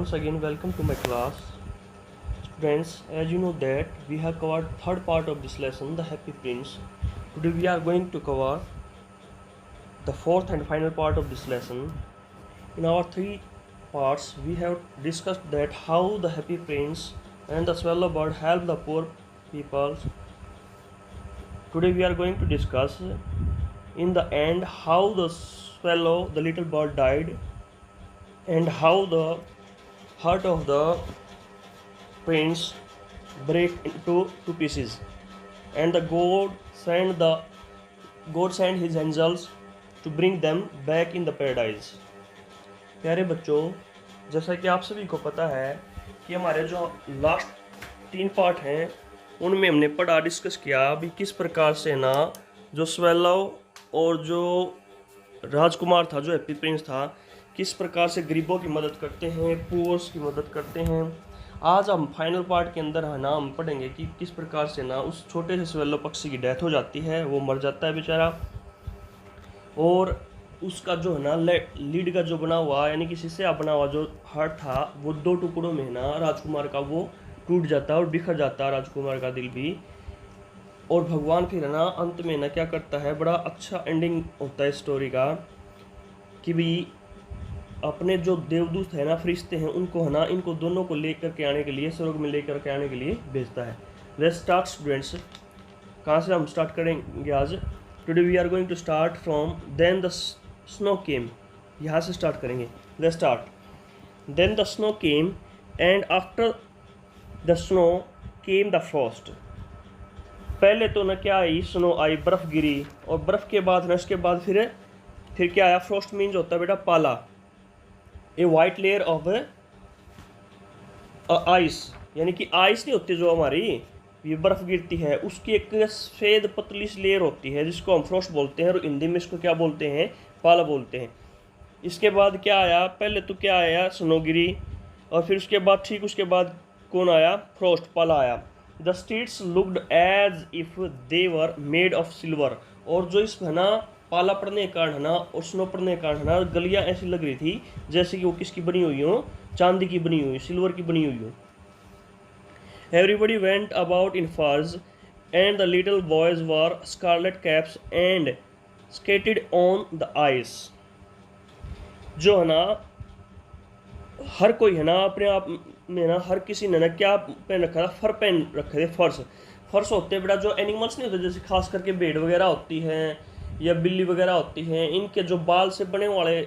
once again welcome to my class. Students, as you know that we have covered third part of this lesson, the Happy Prince. Today we are going to cover the fourth and final part of this lesson. In our three parts, we have discussed that how the Happy Prince and the Swallow Bird help the poor people. Today we are going to discuss in the end how the swallow, the little bird, died, and how the heart of the prince break into two pieces, and the god sent his angels to bring them back in the paradise. प्यारे बच्चों, जैसा कि आप सभी को पता है कि हमारे जो लास्ट तीन पार्ट हैं उनमें हमने पढ़ा डिस्कस किया भी किस प्रकार से ना जो स्वेलो और जो राजकुमार था, जो हैप्पी प्रिंस था, किस प्रकार से गरीबों की मदद करते हैं, पुअर्स की मदद करते हैं। आज हम फाइनल पार्ट के अंदर है ना हम पढ़ेंगे कि किस प्रकार से ना उस छोटे से स्वेलो पक्षी की डेथ हो जाती है, वो मर जाता है बेचारा, और उसका जो है ना लीड का जो बना हुआ यानी कि शीशे बना हुआ जो हार्ट था वो दो टुकड़ों में ना राजकुमार का वो टूट जाता है और बिखर जाता है राजकुमार का दिल भी। और भगवान फिर है ना अंत में ना क्या करता है, बड़ा अच्छा एंडिंग होता है स्टोरी का कि भी अपने जो देवदूत है ना, फरिश्ते हैं, उनको है ना इनको दोनों को लेकर के आने के लिए, स्वर्ग में लेकर के आने के लिए भेजता है। Let's start students. कहाँ से हम स्टार्ट करेंगे आज? Today we are going to start from then the snow came. यहाँ से स्टार्ट करेंगे। Let's start. Then the snow came and after the snow came the frost. पहले तो ना क्या आई, स्नो आई, बर्फ़ गिरी, और बर्फ़ के बाद ना उसके बाद फिर क्या आया? फ्रॉस्ट मीन्स होता है बेटा पाला, ए वाइट लेयर ऑफ आइस, यानी कि आइस नहीं होती जो हमारी ये बर्फ़ गिरती है, उसकी एक सफ़ेद पतली सी लेयर होती है जिसको हम फ्रॉस्ट बोलते हैं, और हिंदी में इसको क्या बोलते हैं? पाला बोलते हैं। इसके बाद क्या आया? पहले तो क्या आया? स्नो गिरी, और फिर उसके बाद ठीक उसके बाद कौन आया? फ्रॉस्ट, पाला आया। The streets looked as if they were made of silver. और जो इस है ना पाला पड़ने के कारण है ना और स्नो पड़ने के कारण है ना गलियाँ ऐसी लग रही थी जैसे कि वो किसकी बनी हुई हो? चांदी की बनी हुई, सिल्वर की बनी हुई हो। Everybody went about in furs and the little boys wore scarlet caps and skated on the ice. जो है ना हर कोई है ना अपने आप में ना हर किसी ने ना क्या पहन रखा था? फर पहन रखे थे। फर्स होते हैं बेटा जो एनिमल्स नहीं होते, जैसे खास करके भेड़ वगैरह होती हैं या बिल्ली वगैरह होती हैं, इनके जो बाल से बने वाले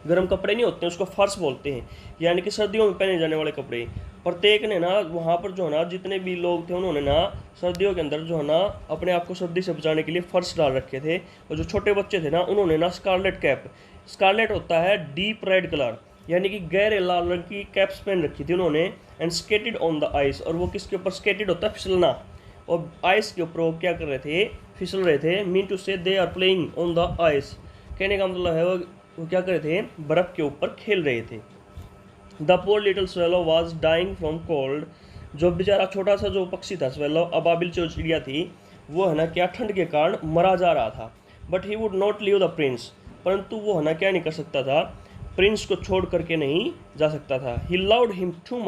गर्म कपड़े नहीं होते हैं उसको फर्स बोलते हैं, यानी कि सर्दियों में पहने जाने वाले कपड़े। प्रत्येक ने ना वहाँ पर जो है ना जितने भी लोग थे उन्होंने ना सर्दियों के अंदर जो है ना अपने आप को सर्दी से बचाने के लिए फर्स डाल रखे थे। और जो छोटे बच्चे थे ना उन्होंने ना स्कारलेट कैप, स्कारलेट होता है डीप रेड कलर, यानी कि गहरे लाल रंग की कैप्स पहन रखी थी उन्होंने। And skated on the ice, और वो किसके ऊपर? स्केटेड होता है फिसलना, और आइस के ऊपर वो क्या कर रहे थे? फिसल रहे थे। Mean to say they are playing on the ice, कहने का मतलब है वो क्या कर रहे थे? बर्फ़ के ऊपर खेल रहे थे। The poor little swallow was dying from cold. जो बेचारा छोटा सा जो पक्षी था स्वेलो, अबाबिल जो चिड़िया थी, वो है ना क्या ठंड के कारण मरा जा रहा था। But he would not leave the Prince, परंतु वो है ना क्या नहीं कर सकता था? प्रिंस को छोड़ करके नहीं जा सकता था। He loved him too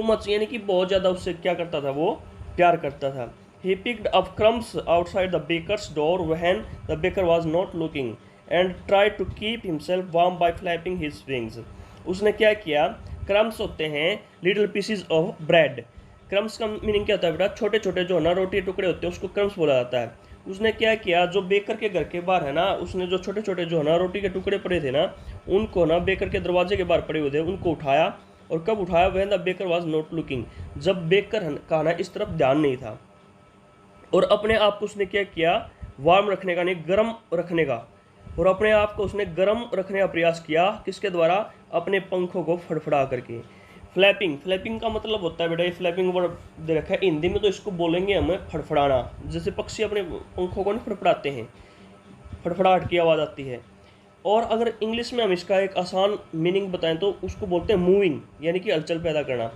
much यानी कि बहुत ज़्यादा उससे क्या करता था? वो प्यार करता था। He picked up crumbs outside the baker's door when the baker was not looking and tried to keep himself warm by flapping his wings. उसने क्या किया? क्रम्स होते हैं little PCs of bread. Crumbs का मीनिंग क्या होता है बेटा? छोटे छोटे जो है ना रोटी टुकड़े होते हैं उसको क्रम्स बोला जाता है। उसने क्या किया? जो बेकर के घर के बाहर है ना, उसने जो छोटे छोटे जो है ना रोटी के टुकड़े पड़े थे ना, उनको ना बेकर के दरवाजे के बाहर पड़े हुए थे, उनको उठाया। और कब उठाया? When the baker was not looking, जब बेकर का ना इस तरफ ध्यान नहीं था। और अपने आप को उसने क्या किया? वार्म रखने का नहीं, गर्म रखने का, और अपने आप को उसने गर्म रखने का प्रयास किया। किसके द्वारा? अपने पंखों को फड़फड़ा करके। फ्लैपिंग का मतलब होता है बेटा, ये फ्लैपिंग वर्ड दे रखा है हिंदी में, तो इसको बोलेंगे हमें फड़फड़ाना। जैसे पक्षी अपने पंखों को नहीं फड़फड़ाते हैं, फड़फड़ाहट की आवाज़ आती है। और अगर इंग्लिश में हम इसका एक आसान मीनिंग बताएं तो उसको बोलते हैं मूविंग, यानी कि हलचल पैदा करना।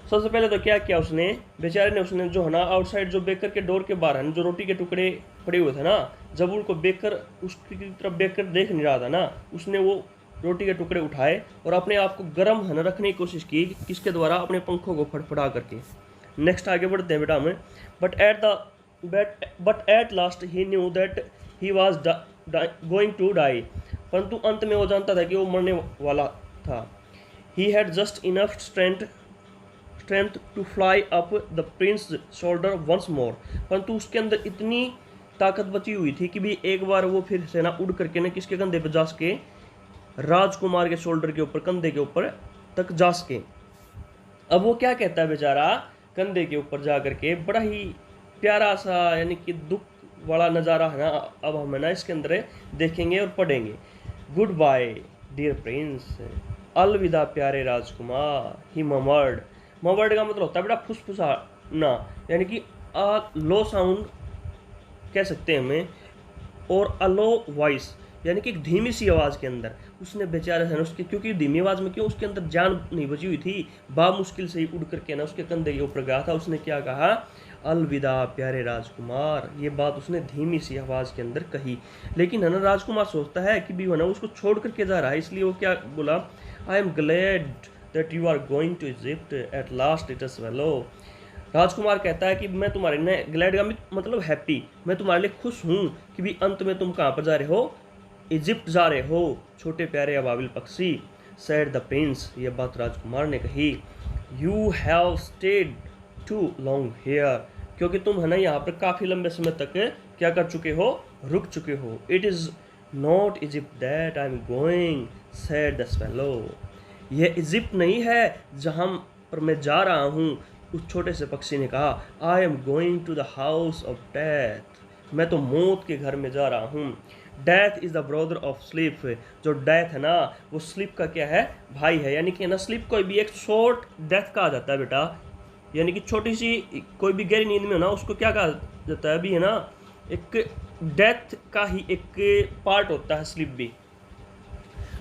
सबसे पहले तो क्या किया उसने, बेचारे ने, उसने जो है ना आउटसाइड जो बेकर के डोर के बाहर है ना जो रोटी के टुकड़े पड़े हुए थे ना, जब उनको बेकर उसकी तरफ बेकर देख नहीं रहा था ना, उसने वो रोटी के टुकड़े उठाए और अपने आप को गर्म है ना रखने की कोशिश की, किसके द्वारा, अपने पंखों को फड़फड़ा करके। नेक्स्ट आगे बढ़ते हैं बेटा हमें। But at last he knew that he was going to die, परंतु अंत में वो जानता था कि वो मरने वाला था। He had just enough strength to fly up the prince shoulder once more, परंतु उसके अंदर इतनी ताकत बची हुई थी कि भी एक बार वो फिर से ना उड़ करके ना किसके कंधे पर जा सके, राजकुमार के शोल्डर के ऊपर, कंधे के ऊपर तक जा सके। अब वो क्या कहता है बेचारा, कंधे के ऊपर जा करके, बड़ा ही प्यारा सा यानी कि दुख वाला नज़ारा है ना, अब हम ना इसके अंदर देखेंगे और पढ़ेंगे। गुड बाय डियर प्रिंस, अलविदा प्यारे राजकुमार। ही ममर्ड, ममर्ड का मतलब होता है बेटा फुसफुसाना, यानी कि लो साउंड कह सकते हैं हमें, और अ लो वॉइस यानी कि एक धीमी सी आवाज़ के अंदर उसने बेचारे से उसके, क्योंकि धीमी आवाज़ में क्यों, उसके अंदर जान नहीं बची हुई थी, मुश्किल से ही उड़ करके ना उसके कंधे के ऊपर गया था। उसने क्या कहा, अलविदा प्यारे राजकुमार, ये बात उसने धीमी सी आवाज़ के अंदर कही। लेकिन है ना राजकुमार सोचता है कि भी है ना उसको छोड़ करके जा रहा है, इसलिए वो क्या बोला, I am glad that you are going to Egypt at last, it is swallow. राजकुमार कहता है कि मैं तुम्हारे ने, ग्लैड का मतलब हैप्पी, मैं तुम्हारे लिए खुश हूँ कि भी अंत में तुम कहाँ पर जा रहे हो, इजिप्ट जा रहे हो छोटे प्यारे अबाबिल पक्षी। सेड द प्रिंस, ये बात राजकुमार ने कही। You have stayed too long here, क्योंकि तुम है ना यहाँ पर काफ़ी लंबे समय तक क्या कर चुके हो, रुक चुके हो। It is not Egypt that I am going, said the swallow, यह इजिप्ट नहीं है जहाँ पर मैं जा रहा हूँ, उस छोटे से पक्षी ने कहा। I am going to the house of death, मैं तो मौत के घर में जा रहा हूँ। Death is the brother of sleep, जो डेथ है ना वो स्लीप का क्या है, भाई है। यानी कि ना स्लीप कोई भी एक शॉर्ट डेथ कहा जाता है बेटा, यानी कि छोटी सी कोई भी गहरी नींद में हो ना उसको क्या कहा जाता है, अभी है ना एक डेथ का ही एक पार्ट होता है स्लीप भी।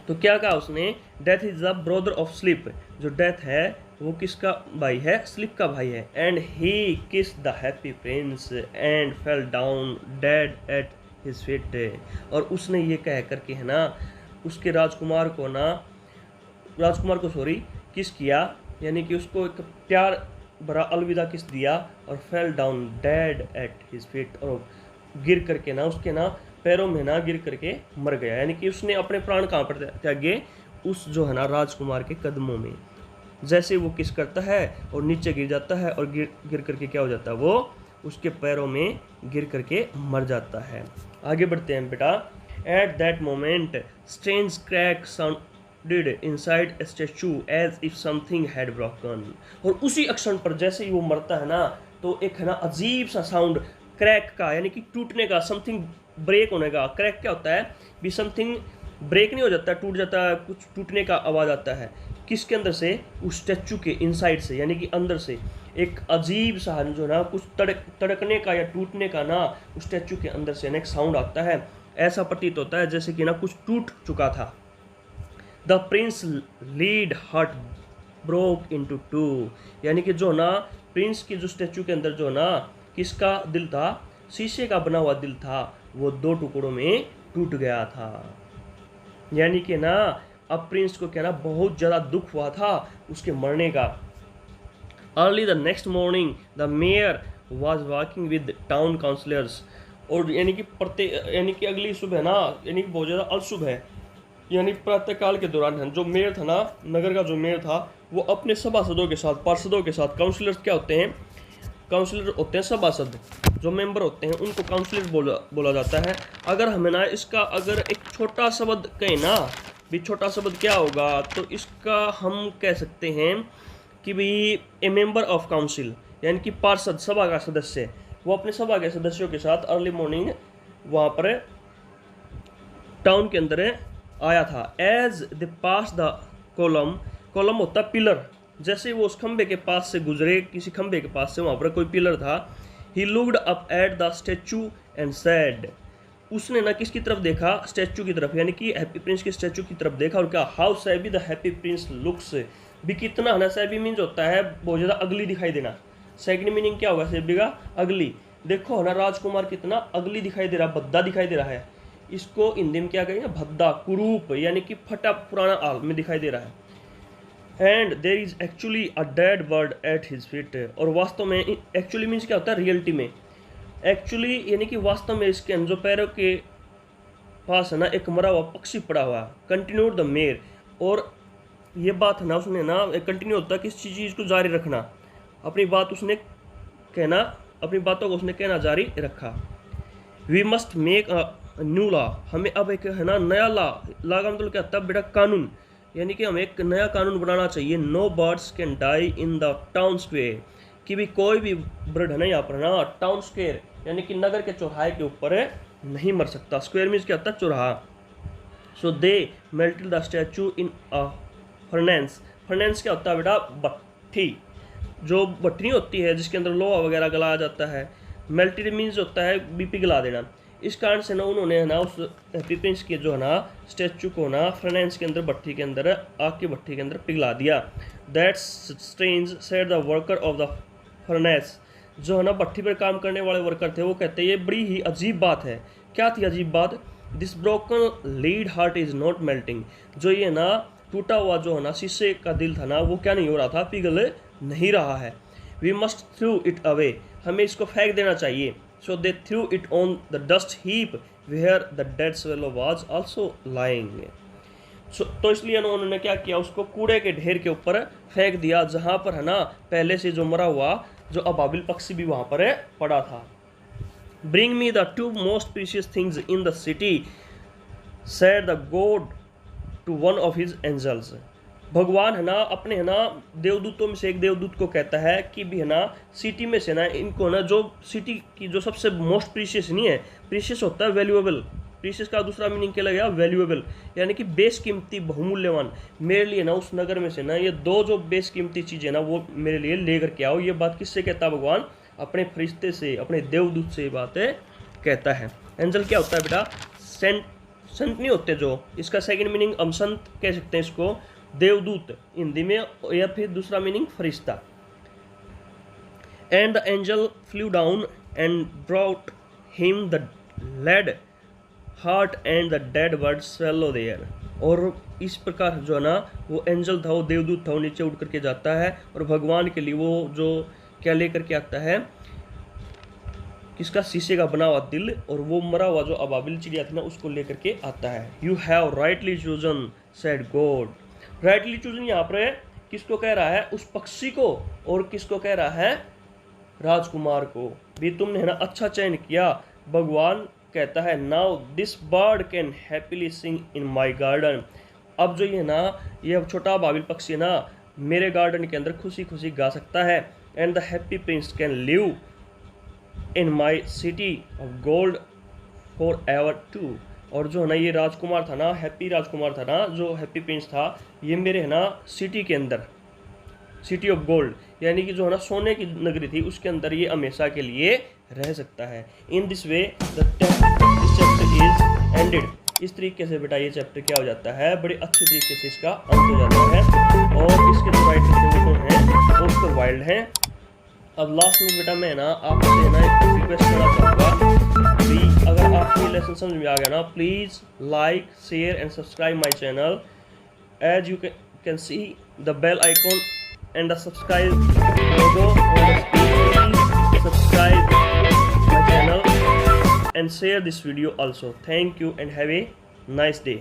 तो क्या कहा उसने, death is the brother of sleep, जो डेथ है वो किसका भाई है, स्लीप का भाई है। एंड ही किस the happy Prince and fell down dead at his feet, और उसने ये कह करके है ना उसके राजकुमार को सॉरी किस किया, यानी कि उसको एक प्यार भरा अलविदा किस दिया, और fell down dead at his feet, और गिर करके ना उसके ना पैरों में ना गिर करके मर गया। यानी कि उसने अपने प्राण कहाँ पर त्यागे, उस जो है ना राजकुमार के कदमों में। जैसे वो किस करता है और नीचे गिर जाता है, और गिर करके क्या हो जाता है, वो उसके पैरों में गिर करके मर जाता है। आगे बढ़ते हैं बेटा। At that moment strange crack sounded inside a statue as if something had broken, और उसी क्षण पर जैसे ही वो मरता है ना तो एक है ना अजीब सा साउंड क्रैक का, यानी कि टूटने का, समथिंग ब्रेक होने का। क्रैक क्या होता है भी, समथिंग ब्रेक नहीं हो जाता, टूट जाता है, कुछ टूटने का आवाज़ आता है। किसके अंदर से, उस स्टैचू के इनसाइड से, यानी कि अंदर से एक अजीब सा जो ना कुछ तड़कने का या टूटने का ना उस स्टैचू के अंदर से ना एक साउंड आता है। ऐसा प्रतीत होता है जैसे कि ना कुछ टूट चुका था। The Prince lead heart broke into two, यानी कि जो ना प्रिंस की जो स्टैचू के अंदर जो ना किसका दिल था, शीशे का बना हुआ दिल था, वो दो टुकड़ों में टूट गया था। यानी कि ना अब प्रिंस को क्या ना बहुत ज़्यादा दुख हुआ था उसके मरने का। Early the next morning the mayor was walking with town councillors, और यानी कि अगली सुबह ना, यानी कि बहुत ज़्यादा अलसुबह है, यानी प्रातःकाल के दौरान है, जो मेयर था ना, नगर का जो मेयर था, वो अपने सभासदों के साथ, पार्षदों के साथ, काउंसलर्स क्या होते हैं, काउंसलर होते हैं सभासद, जो मेंबर होते हैं उनको काउंसलर बोला जाता है। अगर हमें ना इसका अगर एक छोटा शब्द कहें ना भी, छोटा शब्द क्या होगा, तो इसका हम कह सकते हैं कि भी ए मेंबर ऑफ काउंसिल, यानी कि पार्षद, सभा का सदस्य, वो अपने सभा के सदस्यों के साथ अर्ली मॉर्निंग वहाँ पर टाउन के अंदर आया था। As the pass the column होता पिलर, जैसे वो उस खंबे के पास से गुजरे, किसी खंबे के पास से, वहाँ पर कोई पिलर था। He looked up at the statue and said, उसने ना किसकी तरफ देखा, स्टैचू की तरफ, यानी कि हैप्पी प्रिंस के स्टैचू की तरफ देखा, और क्या, how SEBI the happy Prince looks, भी कितना है ना, सैबी मीन्स होता है बहुत ज़्यादा अगली दिखाई देना। सेकंड मीनिंग क्या होगा सैबी का, अगली। देखो है ना राजकुमार कितना अगली दिखाई दे रहा, भद्दा दिखाई दे रहा है, इसको हिंदी में क्या कहेंगे, भद्दा, कुरूप, यानी कि फटा पुराना आल में दिखाई दे रहा है। And there is actually a dead bird at his feet, और वास्तव में एक्चुअली मीन्स क्या होता है, रियलिटी में, एक्चुअली यानी कि वास्तव में इसके जो पैरों के पास है ना एक मरा हुआ पक्षी पड़ा हुआ। कंटिन्यूड द मेयर, और ये बात है ना उसने ना कंटिन्यू होता है किसी चीज़ को जारी रखना, अपनी बात उसने कहना, अपनी बातों को उसने कहना जारी रखा। We must make a new law, हमें अब एक है ना नया लॉ का मतलब क्या होता है बेटा, कानून, यानी कि हमें एक नया कानून बनाना चाहिए। No birds can die in the town square, कि भी कोई भी बर्ड है ना यहाँ पर ना टाउन स्क्वेयर यानी कि नगर के चौराहे के ऊपर नहीं मर सकता। स्क्वेयर मीन्स क्या होता है, चौराहा। So they melted the statue in a furnace, furnace क्या होता है बेटा, भट्ठी, जो भट्टी होती है जिसके अंदर लोहा वगैरह गलाया जाता है। मेल्टेड मीन्स होता है भी पिघला देना। इस कारण से ना उन्होंने ना उस हैप्पी प्रिंस के जो है ना स्टैचू को ना फर्नेंस के अंदर, भट्टी के अंदर, आग की भट्टी के अंदर पिघला दिया। That's strange said the worker of the furnace, जो है ना भट्टी पर काम करने वाले वर्कर थे, वो कहते हैं ये बड़ी ही अजीब बात है। क्या थी अजीब बात, this broken lead heart is not melting, जो ये ना टूटा हुआ जो है ना शीशे का दिल था ना वो क्या नहीं हो रहा था, पिघल नहीं रहा है। We must throw it away, हमें इसको फेंक देना चाहिए। So they threw it on the dust heap where the dead swallow was also lying. तो इसलिए उन्होंने क्या किया, उसको कूड़े के ढेर के ऊपर फेंक दिया, जहाँ पर है ना पहले से जो मरा हुआ जो अबाबिल पक्षी भी वहाँ पर पड़ा था। Bring me the two most precious things in the city said the God to one of his angels, भगवान है ना अपने है ना देवदूतों में से एक देवदूत को कहता है कि भी है ना सिटी में से ना इनको ना जो सिटी की जो सबसे मोस्ट प्रीशियस नहीं है, प्रीशियस होता है वैल्यूएबल, प्रीशियस का दूसरा मीनिंग क्या लगेगा, वैल्यूएबल, यानी कि बेशकीमती, बहुमूल्यवान, मेरे लिए ना उस नगर में से ना ये दो जो बेशकीमती चीज़ें ना वो मेरे लिए लेकर के आओ। ये बात किससे कहता है भगवान, अपने फरिश्ते से, अपने देवदूत से ये बात कहता है। एंजल क्या होता है बेटा, सेंट, संत नहीं होते जो, इसका सेकंड मीनिंग हम संत कह सकते हैं इसको, देवदूत हिंदी में, या फिर दूसरा मीनिंग फरिश्ता। And the angel flew down and brought him the lead heart and the dead bird swallow there, और इस प्रकार जो है ना वो एंजल था, वो देवदूत था, वो नीचे उड़ करके जाता है और भगवान के लिए वो जो क्या लेकर के आता है, किसका, शीशे का बना हुआ दिल, और वो मरा हुआ जो अबाबिल चिड़िया थी ना उसको लेकर के आता है। You have rightly chosen said God, rightly chosen यहाँ पर किसको कह रहा है, उस पक्षी को, और किसको कह रहा है, राजकुमार को भी तुमने है ना अच्छा चयन किया। भगवान कहता है now this bird can happily sing in my garden, अब जो ये ना ये छोटा अबाबिल पक्षी ना मेरे गार्डन के अंदर खुशी खुशी गा सकता है। And the happy prince can live in my city of gold forever too, और जो है ना ये राजकुमार था ना, हैप्पी राजकुमार था ना, जो हैप्पी प्रिंस था, ये मेरे है ना सिटी के अंदर, सिटी ऑफ गोल्ड, यानी कि जो है ना सोने की नगरी थी, उसके अंदर ये हमेशा के लिए रह सकता है। In this way the chapter is ended, इस तरीके से बेटा ये चैप्टर क्या हो जाता है, बड़े अच्छे तरीके से इसका अंत हो जाता है। और इसके जो राइटर थे वो हैं ऑस्कर वाइल्ड हैं। अब लास्ट में बेटा मैं ना आपसे ना एक रिक्वेस्ट करना चाहूँगा भी, अगर आपको ये लेसन समझ में आ गया ना, please like, share and subscribe my channel. As you can see the bell icon and the subscribe logo on the screen. Please subscribe my channel and share this video also. Thank you and have a nice day.